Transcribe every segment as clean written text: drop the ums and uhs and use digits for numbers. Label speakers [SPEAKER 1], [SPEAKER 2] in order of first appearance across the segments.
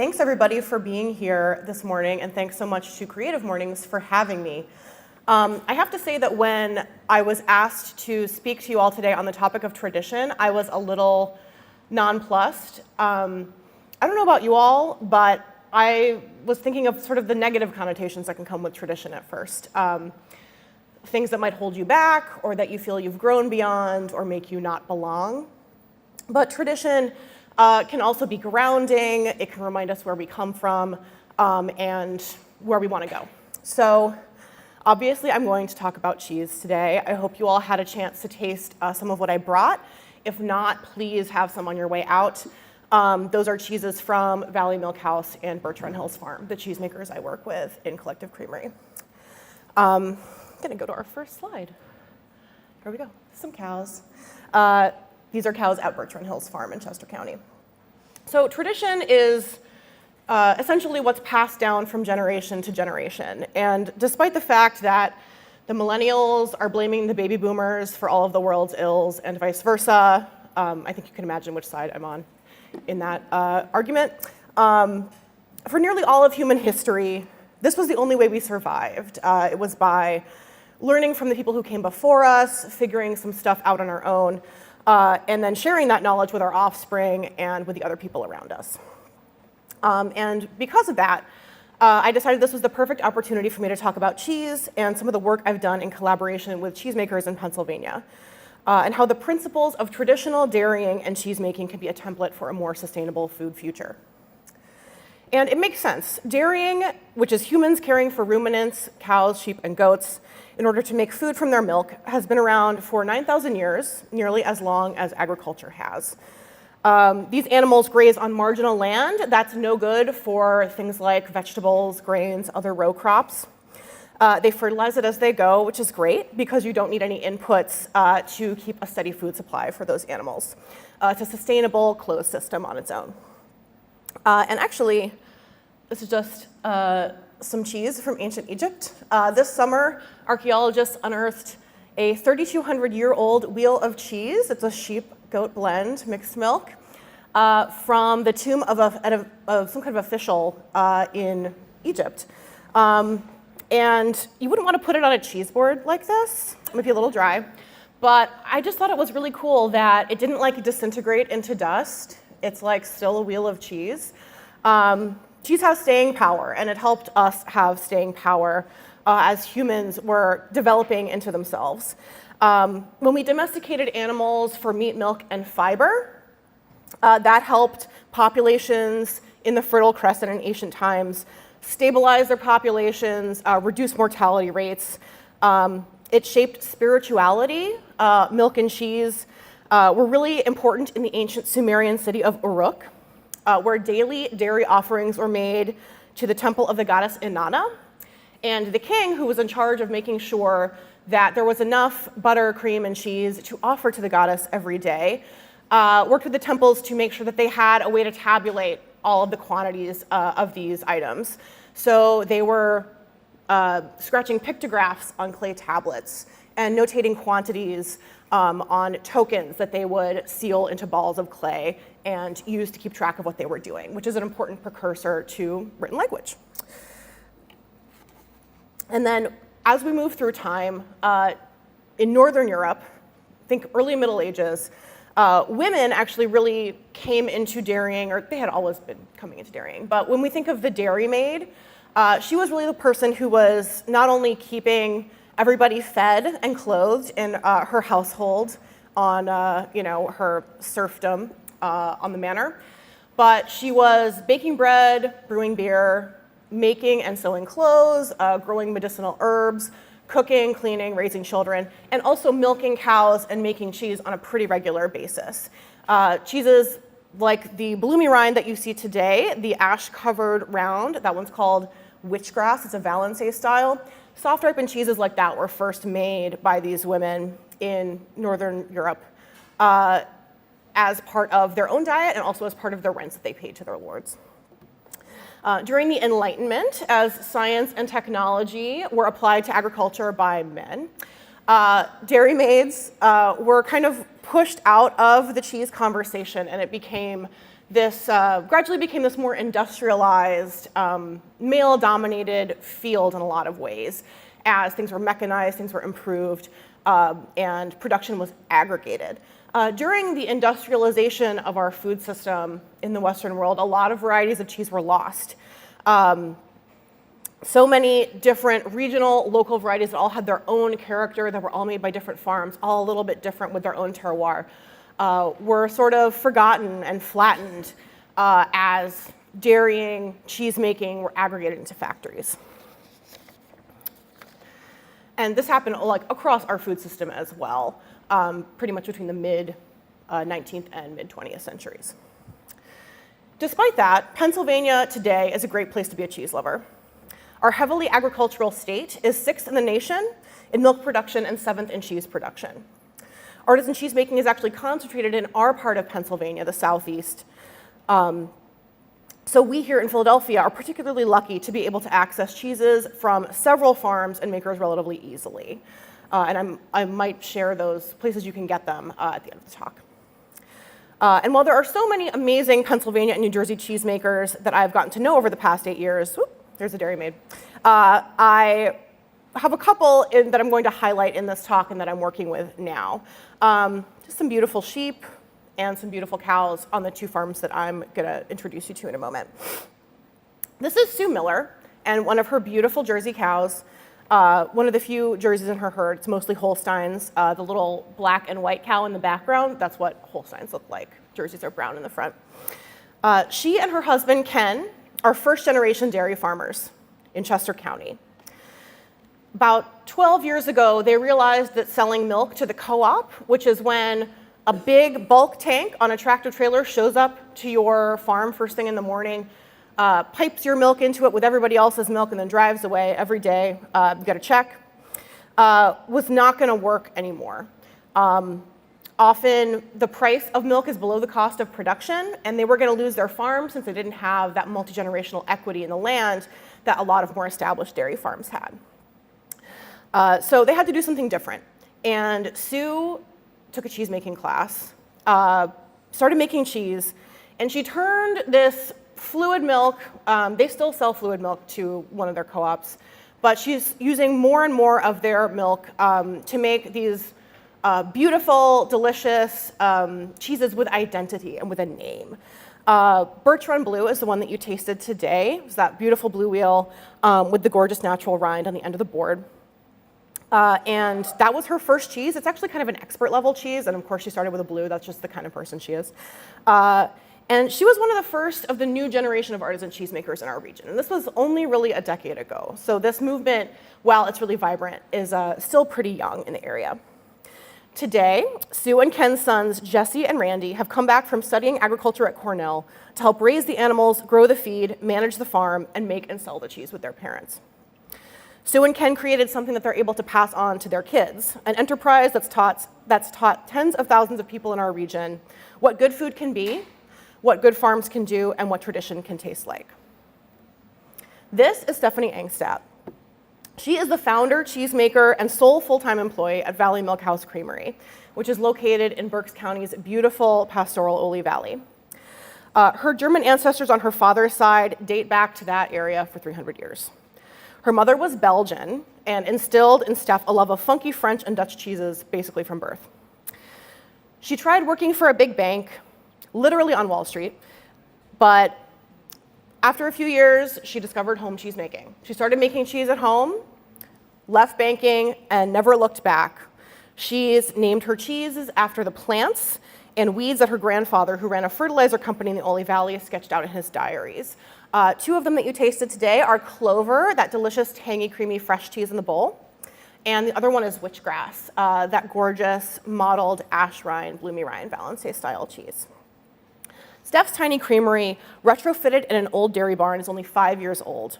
[SPEAKER 1] thanks everybody for being here this morning, and thanks so much to Creative Mornings for having me. I have to say that when I was asked to speak to you all today on the topic of tradition, I was a little nonplussed. I don't know about you all, but I was thinking of sort of the negative connotations that can come with tradition at first. Things that might hold you back, or that you feel you've grown beyond, or make you not belong. But tradition can also be grounding. It can remind us where we come from and where we want to go. So obviously, I'm going to talk about cheese today. I hope you all had a chance to taste some of what I brought. If not, please have some on your way out. Those are cheeses from Valley Milk House and Bertrand Hills Farm, the cheesemakers I work with in Collective Creamery. I'm gonna go to our first slide. Here we go, some cows. These are cows at Bertrand Hills Farm in Chester County. So tradition is essentially what's passed down from generation to generation. And despite the fact that the millennials are blaming the baby boomers for all of the world's ills and vice versa, I think you can imagine which side I'm on in that argument. For nearly all of human history, this was the only way we survived. It was by learning from the people who came before us, figuring some stuff out on our own, and then sharing that knowledge with our offspring and with the other people around us. And because of that, I decided this was the perfect opportunity for me to talk about cheese and some of the work I've done in collaboration with cheesemakers in Pennsylvania, and how the principles of traditional dairying and cheesemaking can be a template for a more sustainable food future. And it makes sense. Dairying, which is humans caring for ruminants, cows, sheep, and goats, in order to make food from their milk, has been around for 9,000 years, nearly as long as agriculture has. These animals graze on marginal land. That's no good for things like vegetables, grains, other row crops. They fertilize it as they go, which is great because you don't need any inputs to keep a steady food supply for those animals. It's a sustainable, closed system on its own. And actually, this is just some cheese from ancient Egypt. This summer, archaeologists unearthed a 3,200-year-old wheel of cheese. It's a sheep-goat blend, mixed milk, from the tomb of some kind of official in Egypt. And you wouldn't want to put it on a cheese board like this. It might be a little dry. But I just thought it was really cool that it didn't like disintegrate into dust. It's like still a wheel of cheese. Cheese has staying power, and it helped us have staying power as humans were developing into themselves. When we domesticated animals for meat, milk, and fiber, that helped populations in the Fertile Crescent in ancient times stabilize their populations, reduce mortality rates. It shaped spirituality. Milk and cheese were really important in the ancient Sumerian city of Uruk, where daily dairy offerings were made to the temple of the goddess Inanna. And the king, who was in charge of making sure that there was enough butter, cream, and cheese to offer to the goddess every day, worked with the temples to make sure that they had a way to tabulate all of the quantities of these items. So they were scratching pictographs on clay tablets and notating quantities on tokens that they would seal into balls of clay and use to keep track of what they were doing, which is an important precursor to written language. And then as we move through time, in Northern Europe, think early Middle Ages, women actually really came into dairying, or they had always been coming into dairying, but when we think of the dairymaid, she was really the person who was not only keeping everybody fed and clothed in her household on her serfdom on the manor, but she was baking bread, brewing beer, making and sewing clothes, growing medicinal herbs, cooking, cleaning, raising children, and also milking cows and making cheese on a pretty regular basis. Cheeses like the bloomy rind that you see today, the ash-covered round, that one's called witchgrass, it's a Valençay style. Soft ripened cheeses like that were first made by these women in Northern Europe as part of their own diet and also as part of the rents that they paid to their lords. During the Enlightenment, as science and technology were applied to agriculture by men, dairymaids were kind of pushed out of the cheese conversation, and it became this gradually became this more industrialized, male-dominated field in a lot of ways, as things were mechanized, things were improved, and production was aggregated. During the industrialization of our food system in the Western world, a lot of varieties of cheese were lost. So many different regional, local varieties that all had their own character, that were all made by different farms, all a little bit different with their own terroir, were sort of forgotten and flattened as dairying, cheesemaking were aggregated into factories. And this happened like across our food system as well, pretty much between the mid-19th and mid-20th centuries. Despite that, Pennsylvania today is a great place to be a cheese lover. Our heavily agricultural state is 6th in the nation in milk production and 7th in cheese production. Artisan cheesemaking is actually concentrated in our part of Pennsylvania, the southeast. So we here in Philadelphia are particularly lucky to be able to access cheeses from several farms and makers relatively easily. And I might share those places you can get them at the end of the talk. And while there are so many amazing Pennsylvania and New Jersey cheesemakers that I've gotten to know over the past 8 years, there's a Dairy Maid, I have a couple that I'm going to highlight in this talk and that I'm working with now. Just some beautiful sheep and some beautiful cows on the 2 farms that I'm going to introduce you to in a moment. This is Sue Miller and one of her beautiful Jersey cows, one of the few Jerseys in her herd. It's mostly Holsteins. The little black and white cow in the background, that's what Holsteins look like. Jerseys are brown in the front. She and her husband, Ken, are first-generation dairy farmers in Chester County. About 12 years ago, they realized that selling milk to the co-op, which is when a big bulk tank on a tractor trailer shows up to your farm first thing in the morning, pipes your milk into it with everybody else's milk, and then drives away every day, you get a check, was not going to work anymore. Often the price of milk is below the cost of production, and they were going to lose their farm since they didn't have that multi-generational equity in the land that a lot of more established dairy farms had. So they had to do something different. And Sue took a cheesemaking class, started making cheese, and she turned this fluid milk, they still sell fluid milk to one of their co-ops, but she's using more and more of their milk to make these beautiful, delicious cheeses with identity and with a name. Birch Run Bleu is the one that you tasted today. It's that beautiful blue wheel with the gorgeous natural rind on the end of the board. And that was her first cheese. It's actually kind of an expert level cheese, and of course she started with a Bleu. That's just the kind of person she is. And she was one of the first of the new generation of artisan cheesemakers in our region. And this was only really a decade ago. So this movement, while it's really vibrant, is still pretty young in the area. Today, Sue and Ken's sons, Jesse and Randy, have come back from studying agriculture at Cornell to help raise the animals, grow the feed, manage the farm, and make and sell the cheese with their parents. Sue and Ken created something that they're able to pass on to their kids, an enterprise that's taught tens of thousands of people in our region what good food can be, what good farms can do, and what tradition can taste like. This is Stephanie Engstadt. She is the founder, cheesemaker, and sole full-time employee at Valley Milk House Creamery, which is located in Berks County's beautiful pastoral Ole Valley. Her German ancestors on her father's side date back to that area for 300 years. Her mother was Belgian and instilled in Steph a love of funky French and Dutch cheeses basically from birth. She tried working for a big bank, literally on Wall Street, but after a few years, she discovered home cheese making. She started making cheese at home, left banking, and never looked back. She's named her cheeses after the plants and weeds that her grandfather, who ran a fertilizer company in the Ole Valley, sketched out in his diaries. 2 of them that you tasted today are clover, that delicious, tangy, creamy, fresh cheese in the bowl. And the other one is witchgrass, that gorgeous, mottled ash rind, bloomy rind, Valenciennes style cheese. Steph's tiny creamery, retrofitted in an old dairy barn, is only 5 years old.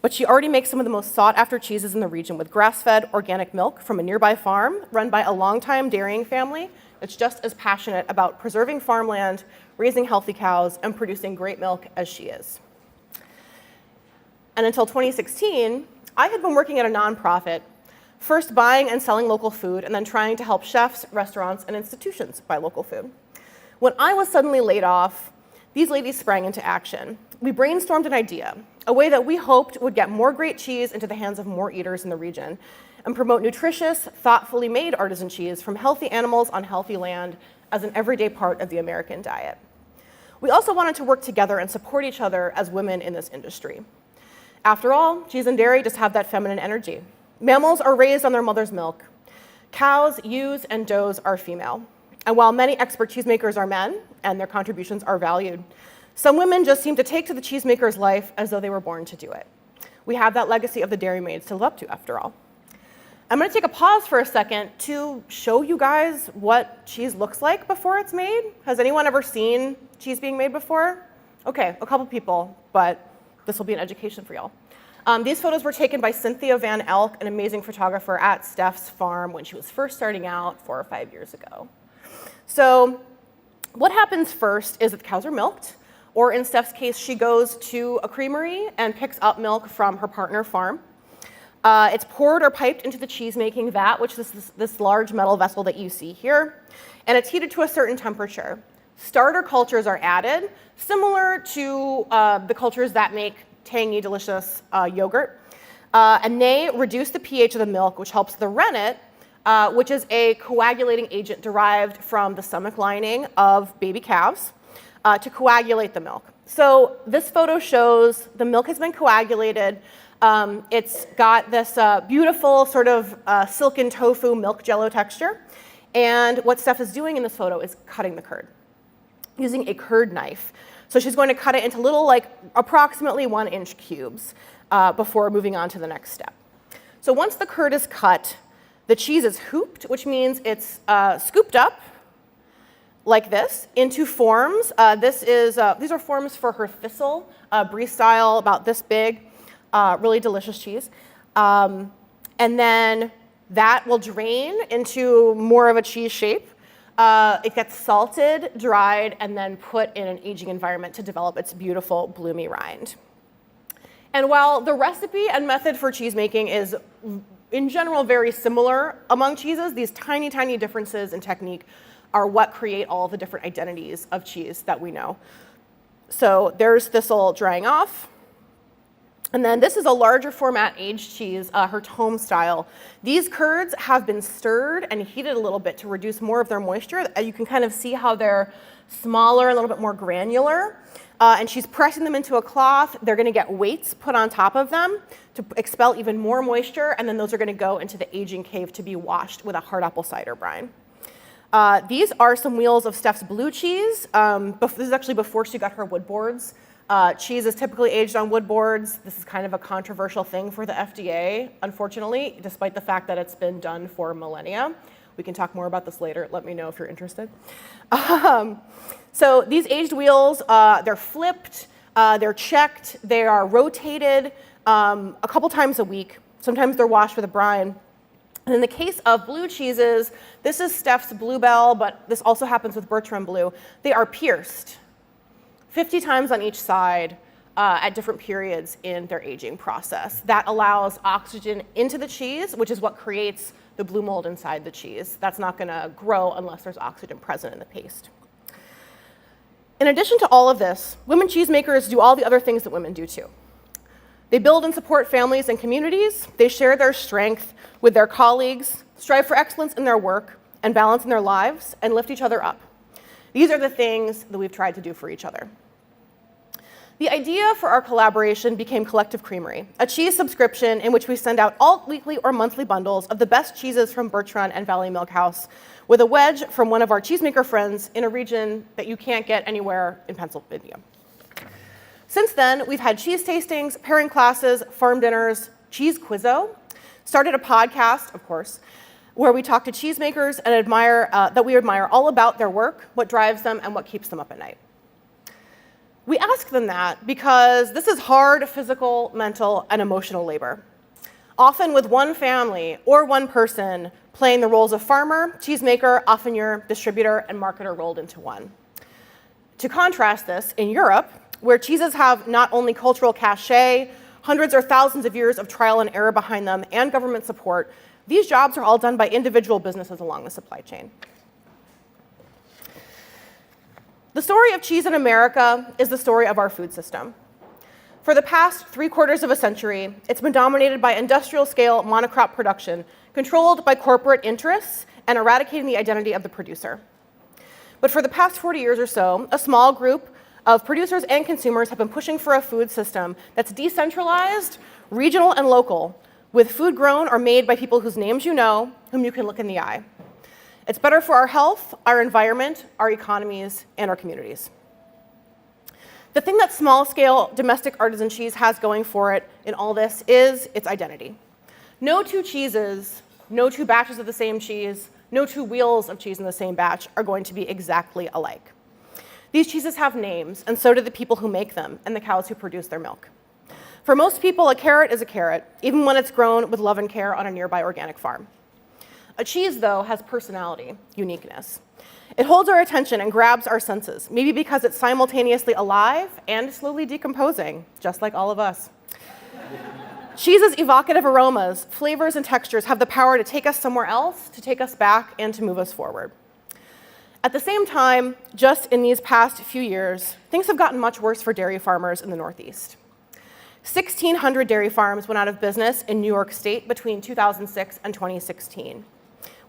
[SPEAKER 1] But she already makes some of the most sought-after cheeses in the region with grass-fed organic milk from a nearby farm run by a longtime dairying family that's just as passionate about preserving farmland, raising healthy cows, and producing great milk as she is. And until 2016, I had been working at a nonprofit, first buying and selling local food, and then trying to help chefs, restaurants, and institutions buy local food. When I was suddenly laid off, these ladies sprang into action. We brainstormed an idea, a way that we hoped would get more great cheese into the hands of more eaters in the region and promote nutritious, thoughtfully made artisan cheese from healthy animals on healthy land as an everyday part of the American diet. We also wanted to work together and support each other as women in this industry. After all, cheese and dairy just have that feminine energy. Mammals are raised on their mother's milk. Cows, ewes, and does are female. And while many expert cheesemakers are men, and their contributions are valued, some women just seem to take to the cheesemaker's life as though they were born to do it. We have that legacy of the dairy maids to live up to, after all. I'm going to take a pause for a second to show you guys what cheese looks like before it's made. Has anyone ever seen cheese being made before? Okay, a couple people, but this will be an education for y'all. These photos were taken by Cynthia Van Elk, an amazing photographer at Steph's farm when she was first starting out 4 or 5 years ago. So what happens first is that the cows are milked, or in Steph's case, she goes to a creamery and picks up milk from her partner farm. It's poured or piped into the cheese-making vat, which is this large metal vessel that you see here, and it's heated to a certain temperature. Starter cultures are added, similar to the cultures that make tangy, delicious yogurt, and they reduce the pH of the milk, which helps the rennet, which is a coagulating agent derived from the stomach lining of baby calves, to coagulate the milk. So this photo shows the milk has been coagulated. It's got this beautiful sort of silken tofu milk jello texture. And what Steph is doing in this photo is cutting the curd using a curd knife. So she's going to cut it into little, like approximately 1-inch cubes before moving on to the next step. So once the curd is cut, the cheese is hooped, which means it's scooped up like this into forms. These are forms for her thistle, brie style, about this big. Really delicious cheese. And then that will drain into more of a cheese shape. It gets salted, dried, and then put in an aging environment to develop its beautiful bloomy rind. And while the recipe and method for cheese making is, in general, very similar among cheeses, these tiny, tiny differences in technique are what create all the different identities of cheese that we know. So there's thistle drying off. And then this is a larger format aged cheese, her tome style. These curds have been stirred and heated a little bit to reduce more of their moisture. You can kind of see how they're smaller, a little bit more granular. And she's pressing them into a cloth. They're going to get weights put on top of them to expel even more moisture, and then those are going to go into the aging cave to be washed with a hard apple cider brine. These are some wheels of Steph's Bleu cheese. This is actually before she got her wood boards. Cheese is typically aged on wood boards. This is kind of a controversial thing for the FDA, unfortunately, despite the fact that it's been done for millennia. We can talk more about this later. Let me know if you're interested. So these aged wheels, they're flipped, they're checked, they are rotated a couple times a week. Sometimes they're washed with a brine. And in the case of Bleu cheeses, this is Steph's Bluebell, but this also happens with Bertram Bleu. They are pierced 50 times on each side at different periods in their aging process. That allows oxygen into the cheese, which is what creates the blue mold inside the cheese. That's not going to grow unless there's oxygen present in the paste. In addition to all of this, women cheesemakers do all the other things that women do too. They build and support families and communities. They share their strength with their colleagues, strive for excellence in their work and balance in their lives, and lift each other up. These are the things that we've tried to do for each other. The idea for our collaboration became Collective Creamery, a cheese subscription in which we send out all weekly or monthly bundles of the best cheeses from Bertrand and Valley Milk House with a wedge from one of our cheesemaker friends in a region that you can't get anywhere in Pennsylvania. Since then, we've had cheese tastings, pairing classes, farm dinners, cheese quizzo, started a podcast, of course, where we talk to cheesemakers and we admire all about their work, what drives them, and what keeps them up at night. We ask them that because this is hard physical, mental, and emotional labor, often with one family or one person playing the roles of farmer, cheesemaker, offeneur, distributor, and marketer rolled into one. To contrast this, in Europe, where cheeses have not only cultural cachet, hundreds or thousands of years of trial and error behind them, and government support, these jobs are all done by individual businesses along the supply chain. The story of cheese in America is the story of our food system. For the past 3/4 of a century, it's been dominated by industrial-scale monocrop production, controlled by corporate interests and eradicating the identity of the producer. But for the past 40 years or so, a small group of producers and consumers have been pushing for a food system that's decentralized, regional, and local, with food grown or made by people whose names you know, whom you can look in the eye. It's better for our health, our environment, our economies, and our communities. The thing that small-scale domestic artisan cheese has going for it in all this is its identity. No two cheeses, no two batches of the same cheese, no two wheels of cheese in the same batch are going to be exactly alike. These cheeses have names, and so do the people who make them and the cows who produce their milk. For most people, a carrot is a carrot, even when it's grown with love and care on a nearby organic farm. A cheese, though, has personality, uniqueness. It holds our attention and grabs our senses, maybe because it's simultaneously alive and slowly decomposing, just like all of us. Cheese's evocative aromas, flavors, and textures have the power to take us somewhere else, to take us back, and to move us forward. At the same time, just in these past few years, things have gotten much worse for dairy farmers in the Northeast. 1,600 dairy farms went out of business in New York State between 2006 and 2016,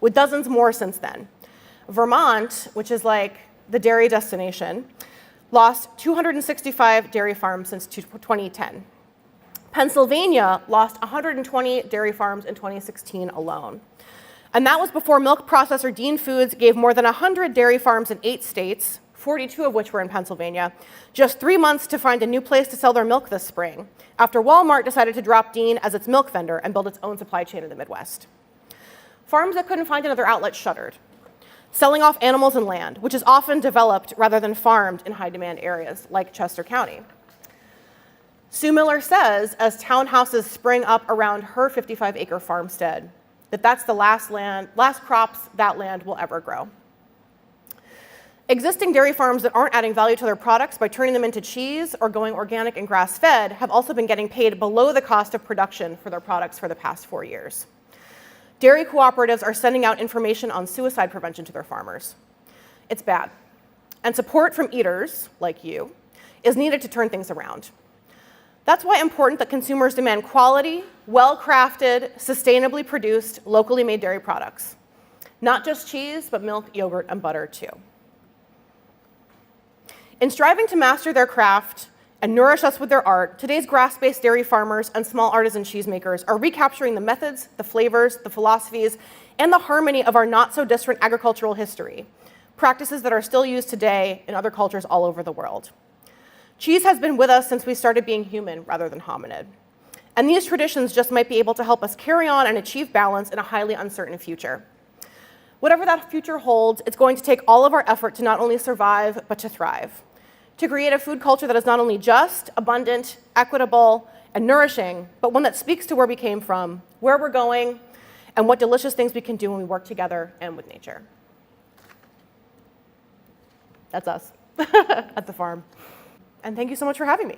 [SPEAKER 1] with dozens more since then. Vermont, which is like the dairy destination, lost 265 dairy farms since 2010. Pennsylvania lost 120 dairy farms in 2016 alone. And that was before milk processor Dean Foods gave more than 100 dairy farms in 8 states, 42 of which were in Pennsylvania, just 3 months to find a new place to sell their milk this spring, after Walmart decided to drop Dean as its milk vendor and build its own supply chain in the Midwest. Farms that couldn't find another outlet shuttered, selling off animals and land, which is often developed rather than farmed in high-demand areas like Chester County. Sue Miller says, as townhouses spring up around her 55-acre farmstead, that's the last crops that land will ever grow. Existing dairy farms that aren't adding value to their products by turning them into cheese or going organic and grass-fed have also been getting paid below the cost of production for their products for the past 4 years. Dairy cooperatives are sending out information on suicide prevention to their farmers. It's bad. And support from eaters, like you, is needed to turn things around. That's why it's important that consumers demand quality, well-crafted, sustainably produced, locally made dairy products. Not just cheese, but milk, yogurt, and butter, too. In striving to master their craft and nourish us with their art, today's grass-based dairy farmers and small artisan cheesemakers are recapturing the methods, the flavors, the philosophies, and the harmony of our not-so-distant agricultural history, practices that are still used today in other cultures all over the world. Cheese has been with us since we started being human rather than hominid. And these traditions just might be able to help us carry on and achieve balance in a highly uncertain future. Whatever that future holds, it's going to take all of our effort to not only survive, but to thrive. To create a food culture that is not only just, abundant, equitable, and nourishing, but one that speaks to where we came from, where we're going, and what delicious things we can do when we work together and with nature. That's us at the farm. And thank you so much for having me.